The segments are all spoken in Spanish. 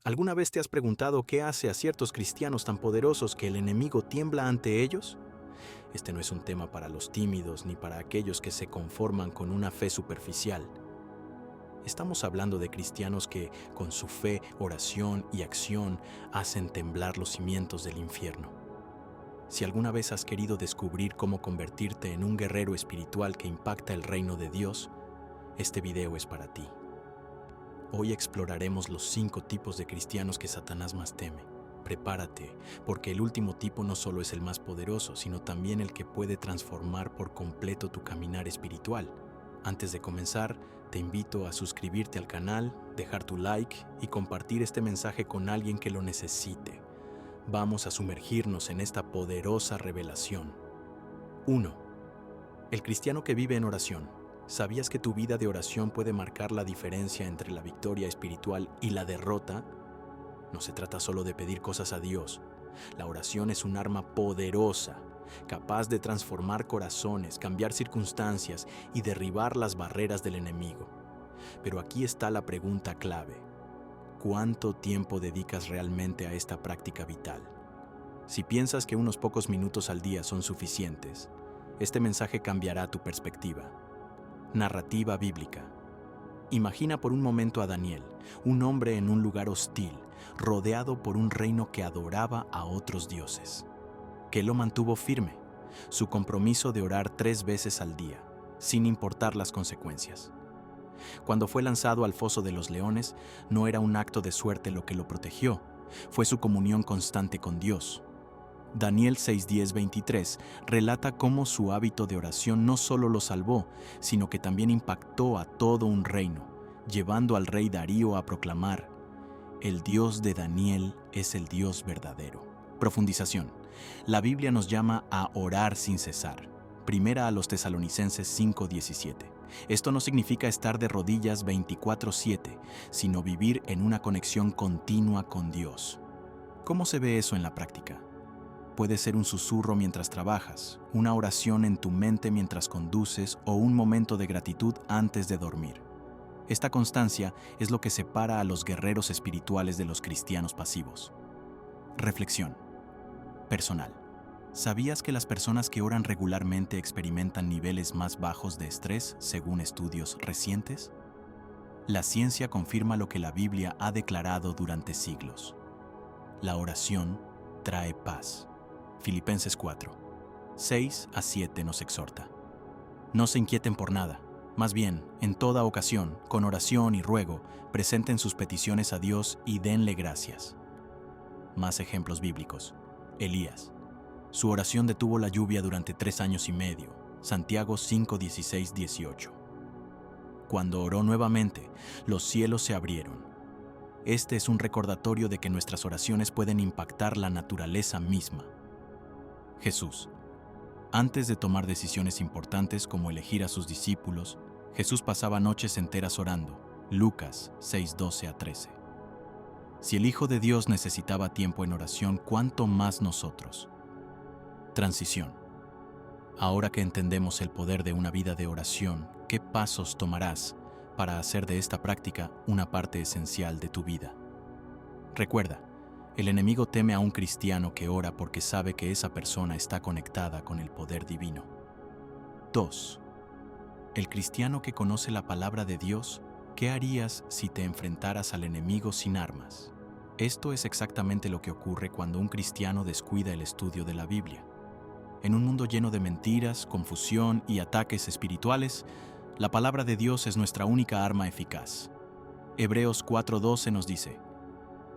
¿Alguna vez te has preguntado qué hace a ciertos cristianos tan poderosos que el enemigo tiembla ante ellos? Este no es un tema para los tímidos ni para aquellos que se conforman con una fe superficial. Estamos hablando de cristianos que, con su fe, oración y acción, hacen temblar los cimientos del infierno. Si alguna vez has querido descubrir cómo convertirte en un guerrero espiritual que impacta el reino de Dios, este video es para ti. Hoy exploraremos los 5 tipos de cristianos que Satanás más teme. Prepárate, porque el último tipo no solo es el más poderoso, sino también el que puede transformar por completo tu caminar espiritual. Antes de comenzar, te invito a suscribirte al canal, dejar tu like y compartir este mensaje con alguien que lo necesite. Vamos a sumergirnos en esta poderosa revelación. 1. El cristiano que vive en oración. ¿Sabías que tu vida de oración puede marcar la diferencia entre la victoria espiritual y la derrota? No se trata solo de pedir cosas a Dios. La oración es un arma poderosa, capaz de transformar corazones, cambiar circunstancias y derribar las barreras del enemigo. Pero aquí está la pregunta clave. ¿Cuánto tiempo dedicas realmente a esta práctica vital? Si piensas que unos pocos minutos al día son suficientes, este mensaje cambiará tu perspectiva. Narrativa bíblica. Imagina por un momento a Daniel, un hombre en un lugar hostil, rodeado por un reino que adoraba a otros dioses. ¿Qué lo mantuvo firme? Su compromiso de orar 3 veces al día, sin importar las consecuencias. Cuando fue lanzado al foso de los leones, no era un acto de suerte lo que lo protegió, fue su comunión constante con Dios. Daniel 6:10-23 relata cómo su hábito de oración no solo lo salvó, sino que también impactó a todo un reino, llevando al rey Darío a proclamar: el Dios de Daniel es el Dios verdadero. Profundización. La Biblia nos llama a orar sin cesar. Primera a los Tesalonicenses 5:17. Esto no significa estar de rodillas 24/7, sino vivir en una conexión continua con Dios. ¿Cómo se ve eso en la práctica? Puede ser un susurro mientras trabajas, una oración en tu mente mientras conduces o un momento de gratitud antes de dormir. Esta constancia es lo que separa a los guerreros espirituales de los cristianos pasivos. Reflexión. Personal. ¿Sabías que las personas que oran regularmente experimentan niveles más bajos de estrés según estudios recientes? La ciencia confirma lo que la Biblia ha declarado durante siglos. La oración trae paz. Filipenses 4, 6-7 nos exhorta. No se inquieten por nada, más bien, en toda ocasión, con oración y ruego, presenten sus peticiones a Dios y denle gracias. Más ejemplos bíblicos. Elías. Su oración detuvo la lluvia durante 3 años y medio. Santiago 5:16-18. Cuando oró nuevamente, los cielos se abrieron. Este es un recordatorio de que nuestras oraciones pueden impactar la naturaleza misma. Jesús. Antes de tomar decisiones importantes como elegir a sus discípulos, Jesús pasaba noches enteras orando. Lucas 6:12-13. Si el Hijo de Dios necesitaba tiempo en oración, ¿cuánto más nosotros? Transición. Ahora que entendemos el poder de una vida de oración, ¿qué pasos tomarás para hacer de esta práctica una parte esencial de tu vida? Recuerda, el enemigo teme a un cristiano que ora porque sabe que esa persona está conectada con el poder divino. 2. El cristiano que conoce la palabra de Dios, ¿qué harías si te enfrentaras al enemigo sin armas? Esto es exactamente lo que ocurre cuando un cristiano descuida el estudio de la Biblia. En un mundo lleno de mentiras, confusión y ataques espirituales, la palabra de Dios es nuestra única arma eficaz. Hebreos 4:12 nos dice: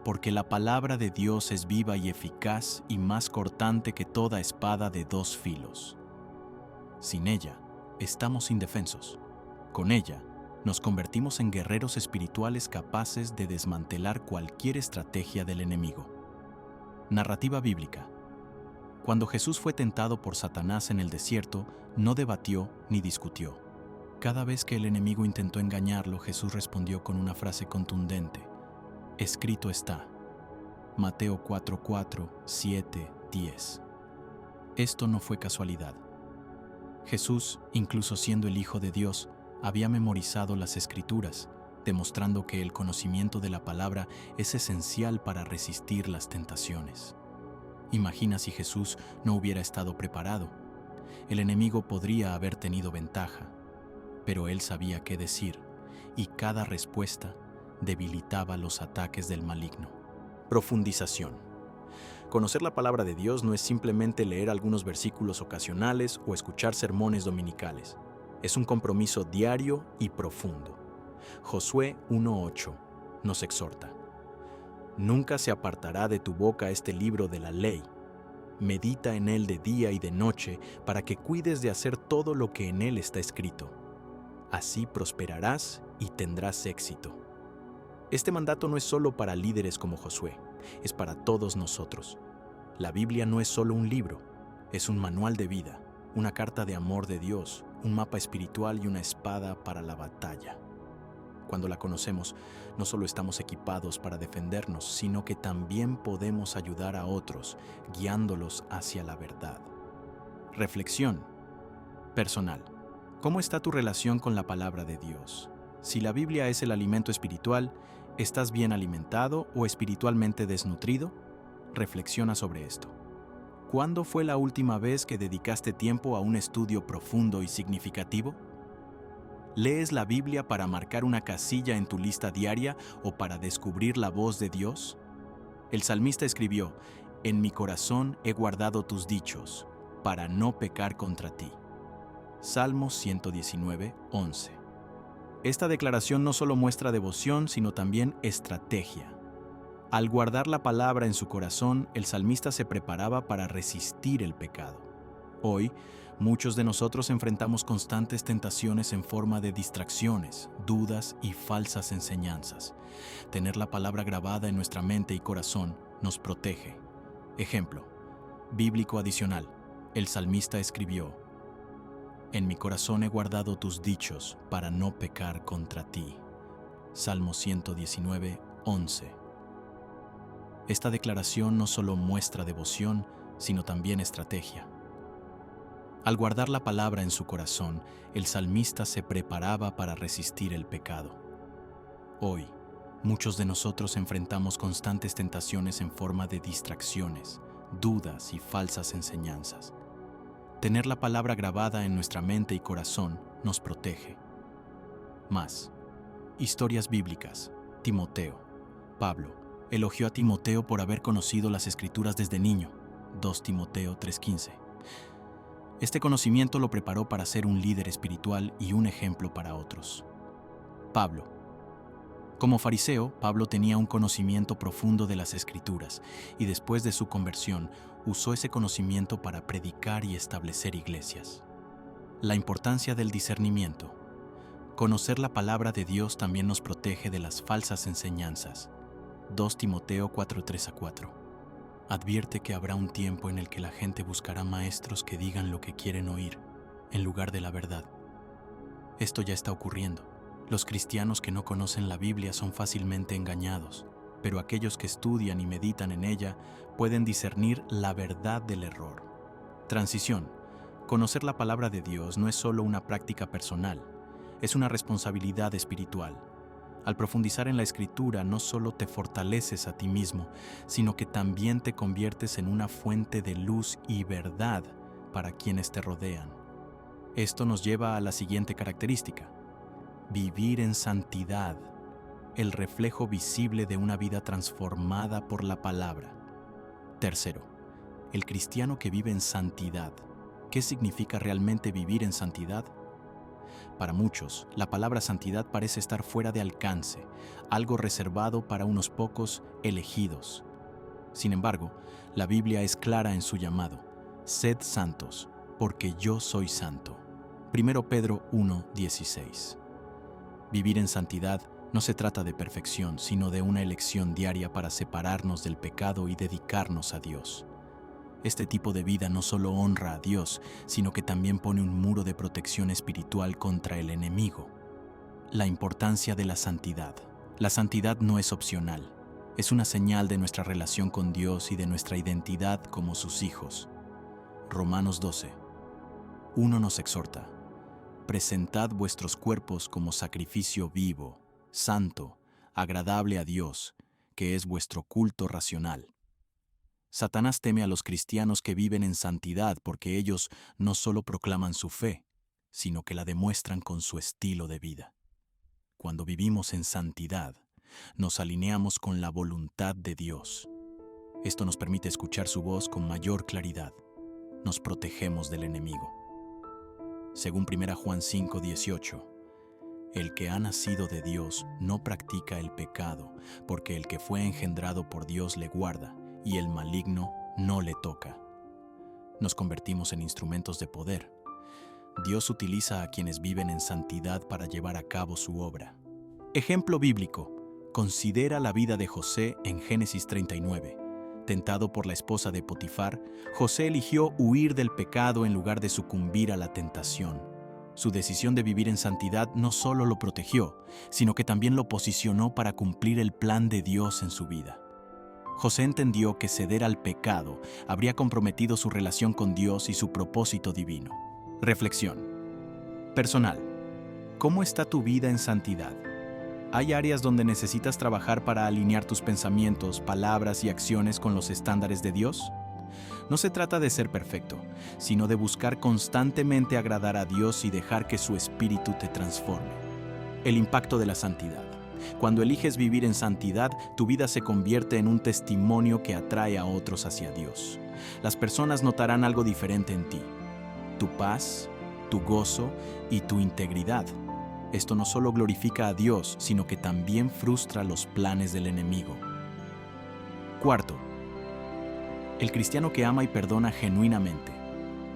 porque la palabra de Dios es viva y eficaz y más cortante que toda espada de 2 filos. Sin ella, estamos indefensos. Con ella, nos convertimos en guerreros espirituales capaces de desmantelar cualquier estrategia del enemigo. Narrativa bíblica. Cuando Jesús fue tentado por Satanás en el desierto, no debatió ni discutió. Cada vez que el enemigo intentó engañarlo, Jesús respondió con una frase contundente: escrito está. Mateo 4:4, 7, 10. Esto no fue casualidad. Jesús, incluso siendo el Hijo de Dios, había memorizado las Escrituras, demostrando que el conocimiento de la palabra es esencial para resistir las tentaciones. Imagina si Jesús no hubiera estado preparado. El enemigo podría haber tenido ventaja, pero él sabía qué decir, y cada respuesta debilitaba los ataques del maligno. Profundización. Conocer la palabra de Dios no es simplemente leer algunos versículos ocasionales o escuchar sermones dominicales. Es un compromiso diario y profundo. Josué 1:8 nos exhorta: Nunca se apartará de tu boca este libro de la ley. Medita en él de día y de noche, para que cuides de hacer todo lo que en él está escrito. Así prosperarás y tendrás éxito. Este mandato no es solo para líderes como Josué, es para todos nosotros. La Biblia no es solo un libro, es un manual de vida, una carta de amor de Dios, un mapa espiritual y una espada para la batalla. Cuando la conocemos, no solo estamos equipados para defendernos, sino que también podemos ayudar a otros, guiándolos hacia la verdad. Reflexión personal. ¿Cómo está tu relación con la palabra de Dios? Si la Biblia es el alimento espiritual, ¿estás bien alimentado o espiritualmente desnutrido? Reflexiona sobre esto. ¿Cuándo fue la última vez que dedicaste tiempo a un estudio profundo y significativo? ¿Lees la Biblia para marcar una casilla en tu lista diaria o para descubrir la voz de Dios? El salmista escribió: En mi corazón he guardado tus dichos, para no pecar contra ti. Salmo 119:11. Esta declaración no solo muestra devoción, sino también estrategia. Al guardar la palabra en su corazón, el salmista se preparaba para resistir el pecado. Hoy, muchos de nosotros enfrentamos constantes tentaciones en forma de distracciones, dudas y falsas enseñanzas. Tener la palabra grabada en nuestra mente y corazón nos protege. Ejemplo bíblico adicional. El salmista escribió: En mi corazón he guardado tus dichos para no pecar contra ti. Salmo 119:11. Esta declaración no solo muestra devoción, sino también estrategia. Al guardar la palabra en su corazón, el salmista se preparaba para resistir el pecado. Hoy, muchos de nosotros enfrentamos constantes tentaciones en forma de distracciones, dudas y falsas enseñanzas. Tener la palabra grabada en nuestra mente y corazón nos protege. Más. Historias bíblicas. Timoteo. Pablo elogió a Timoteo por haber conocido las Escrituras desde niño. 2 Timoteo 3:15. Este conocimiento lo preparó para ser un líder espiritual y un ejemplo para otros. Pablo. Como fariseo, Pablo tenía un conocimiento profundo de las Escrituras y después de su conversión usó ese conocimiento para predicar y establecer iglesias. La importancia del discernimiento. Conocer la palabra de Dios también nos protege de las falsas enseñanzas. 2 Timoteo 4:3-4. Advierte que habrá un tiempo en el que la gente buscará maestros que digan lo que quieren oír, en lugar de la verdad. Esto ya está ocurriendo. Los cristianos que no conocen la Biblia son fácilmente engañados, pero aquellos que estudian y meditan en ella pueden discernir la verdad del error. Transición. Conocer la palabra de Dios no es solo una práctica personal, es una responsabilidad espiritual. Al profundizar en la Escritura, no solo te fortaleces a ti mismo, sino que también te conviertes en una fuente de luz y verdad para quienes te rodean. Esto nos lleva a la siguiente característica: vivir en santidad, el reflejo visible de una vida transformada por la palabra. Tercero, el cristiano que vive en santidad. ¿Qué significa realmente vivir en santidad? Para muchos, la palabra santidad parece estar fuera de alcance, algo reservado para unos pocos elegidos. Sin embargo, la Biblia es clara en su llamado: sed santos, porque yo soy santo. 1 Pedro 1:16. Vivir en santidad no se trata de perfección, sino de una elección diaria para separarnos del pecado y dedicarnos a Dios. Este tipo de vida no solo honra a Dios, sino que también pone un muro de protección espiritual contra el enemigo. La importancia de la santidad. La santidad no es opcional, es una señal de nuestra relación con Dios y de nuestra identidad como sus hijos. Romanos 12:1 nos exhorta: presentad vuestros cuerpos como sacrificio vivo, santo, agradable a Dios, que es vuestro culto racional. Satanás teme a los cristianos que viven en santidad porque ellos no solo proclaman su fe, sino que la demuestran con su estilo de vida. Cuando vivimos en santidad, nos alineamos con la voluntad de Dios. Esto nos permite escuchar su voz con mayor claridad. Nos protegemos del enemigo. Según 1 Juan 5:18, el que ha nacido de Dios no practica el pecado, porque el que fue engendrado por Dios le guarda, y el maligno no le toca. Nos convertimos en instrumentos de poder. Dios utiliza a quienes viven en santidad para llevar a cabo su obra. Ejemplo bíblico. Considera la vida de José en Génesis 39. Tentado por la esposa de Potifar, José eligió huir del pecado en lugar de sucumbir a la tentación. Su decisión de vivir en santidad no solo lo protegió, sino que también lo posicionó para cumplir el plan de Dios en su vida. José entendió que ceder al pecado habría comprometido su relación con Dios y su propósito divino. Reflexión. Personal. ¿Cómo está tu vida en santidad? ¿Hay áreas donde necesitas trabajar para alinear tus pensamientos, palabras y acciones con los estándares de Dios? No se trata de ser perfecto, sino de buscar constantemente agradar a Dios y dejar que su Espíritu te transforme. El impacto de la santidad. Cuando eliges vivir en santidad, tu vida se convierte en un testimonio que atrae a otros hacia Dios. Las personas notarán algo diferente en ti: tu paz, tu gozo y tu integridad. Esto no solo glorifica a Dios, sino que también frustra los planes del enemigo. Cuarto, el cristiano que ama y perdona genuinamente.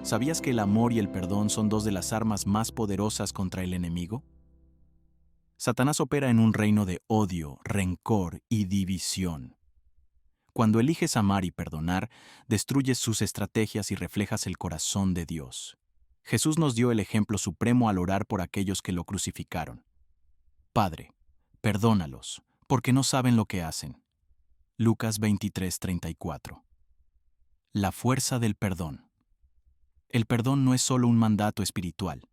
¿Sabías que el amor y el perdón son dos de las armas más poderosas contra el enemigo? Satanás opera en un reino de odio, rencor y división. Cuando eliges amar y perdonar, destruyes sus estrategias y reflejas el corazón de Dios. Jesús nos dio el ejemplo supremo al orar por aquellos que lo crucificaron. Padre, perdónalos, porque no saben lo que hacen. Lucas 23:34. La fuerza del perdón. El perdón no es solo un mandato espiritual,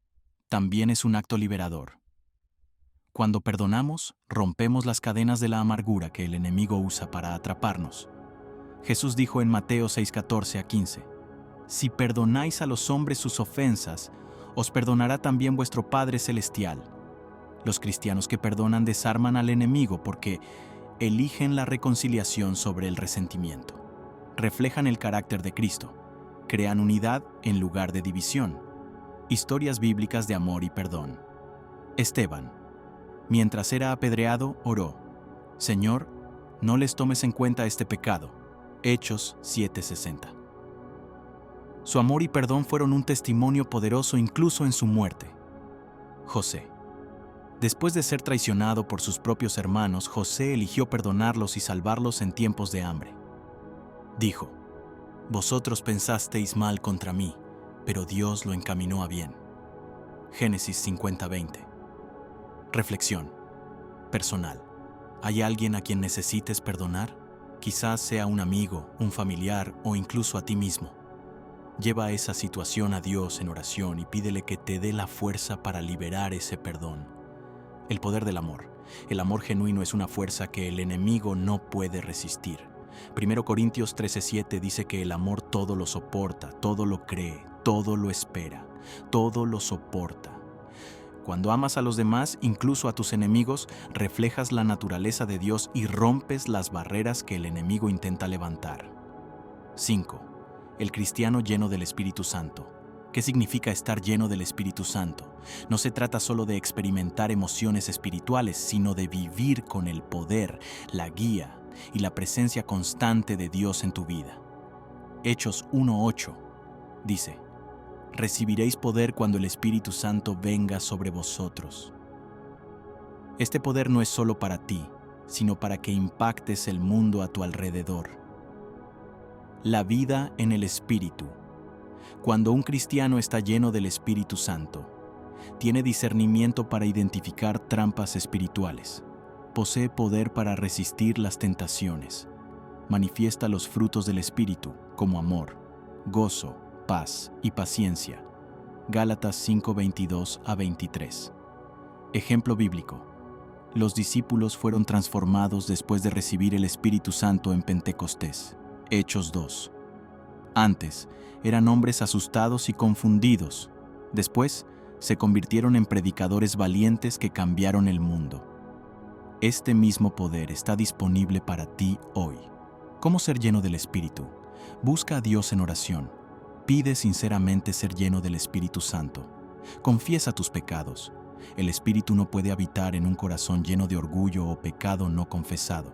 también es un acto liberador. Cuando perdonamos, rompemos las cadenas de la amargura que el enemigo usa para atraparnos. Jesús dijo en Mateo 6:14-15, si perdonáis a los hombres sus ofensas, os perdonará también vuestro Padre Celestial. Los cristianos que perdonan desarman al enemigo porque eligen la reconciliación sobre el resentimiento. Reflejan el carácter de Cristo. Crean unidad en lugar de división. Historias bíblicas de amor y perdón. Esteban, mientras era apedreado, oró: Señor, no les tomes en cuenta este pecado. Hechos 7:60. Su amor y perdón fueron un testimonio poderoso incluso en su muerte. José. Después de ser traicionado por sus propios hermanos, José eligió perdonarlos y salvarlos en tiempos de hambre. Dijo: Vosotros pensasteis mal contra mí, pero Dios lo encaminó a bien. Génesis 50:20. Reflexión. Personal. ¿Hay alguien a quien necesites perdonar? Quizás sea un amigo, un familiar o incluso a ti mismo. Lleva esa situación a Dios en oración y pídele que te dé la fuerza para liberar ese perdón. El poder del amor. El amor genuino es una fuerza que el enemigo no puede resistir. 1 Corintios 13:7 dice que el amor todo lo soporta, todo lo cree, todo lo espera, todo lo soporta. Cuando amas a los demás, incluso a tus enemigos, reflejas la naturaleza de Dios y rompes las barreras que el enemigo intenta levantar. 5. El cristiano lleno del Espíritu Santo. ¿Qué significa estar lleno del Espíritu Santo? No se trata solo de experimentar emociones espirituales, sino de vivir con el poder, la guía y la presencia constante de Dios en tu vida. Hechos 1:8 dice: recibiréis poder cuando el Espíritu Santo venga sobre vosotros. Este poder no es solo para ti, sino para que impactes el mundo a tu alrededor. La vida en el Espíritu. Cuando un cristiano está lleno del Espíritu Santo, tiene discernimiento para identificar trampas espirituales, posee poder para resistir las tentaciones, manifiesta los frutos del Espíritu como amor, gozo, paz y paciencia. Gálatas 5:22-23. Ejemplo bíblico. Los discípulos fueron transformados después de recibir el Espíritu Santo en Pentecostés. Hechos 2. Antes, eran hombres asustados y confundidos. Después, se convirtieron en predicadores valientes que cambiaron el mundo. Este mismo poder está disponible para ti hoy. ¿Cómo ser lleno del Espíritu? Busca a Dios en oración. Pide sinceramente ser lleno del Espíritu Santo. Confiesa tus pecados. El Espíritu no puede habitar en un corazón lleno de orgullo o pecado no confesado.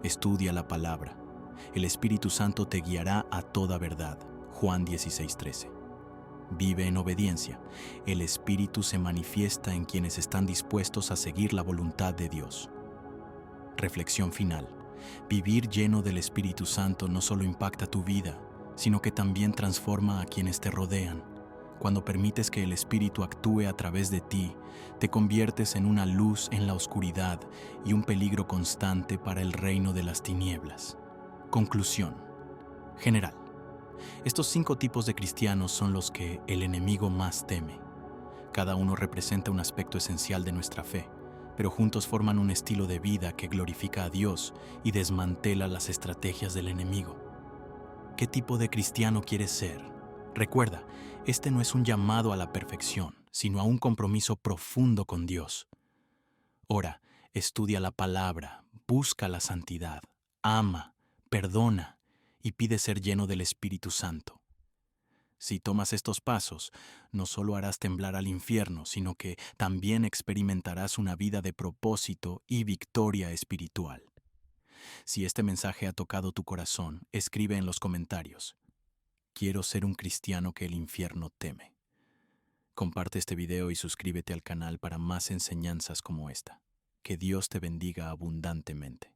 Estudia la palabra. El Espíritu Santo te guiará a toda verdad. Juan 16:13. Vive en obediencia. El Espíritu se manifiesta en quienes están dispuestos a seguir la voluntad de Dios. Reflexión final. Vivir lleno del Espíritu Santo no solo impacta tu vida, sino que también transforma a quienes te rodean. Cuando permites que el Espíritu actúe a través de ti, te conviertes en una luz en la oscuridad y un peligro constante para el reino de las tinieblas. Conclusión. General. Estos 5 tipos de cristianos son los que el enemigo más teme. Cada uno representa un aspecto esencial de nuestra fe, pero juntos forman un estilo de vida que glorifica a Dios y desmantela las estrategias del enemigo. ¿Qué tipo de cristiano quieres ser? Recuerda, este no es un llamado a la perfección, sino a un compromiso profundo con Dios. Ora, estudia la palabra, busca la santidad, ama, perdona y pide ser lleno del Espíritu Santo. Si tomas estos pasos, no solo harás temblar al infierno, sino que también experimentarás una vida de propósito y victoria espiritual. Si este mensaje ha tocado tu corazón, escribe en los comentarios: quiero ser un cristiano que el infierno teme. Comparte este video y suscríbete al canal para más enseñanzas como esta. Que Dios te bendiga abundantemente.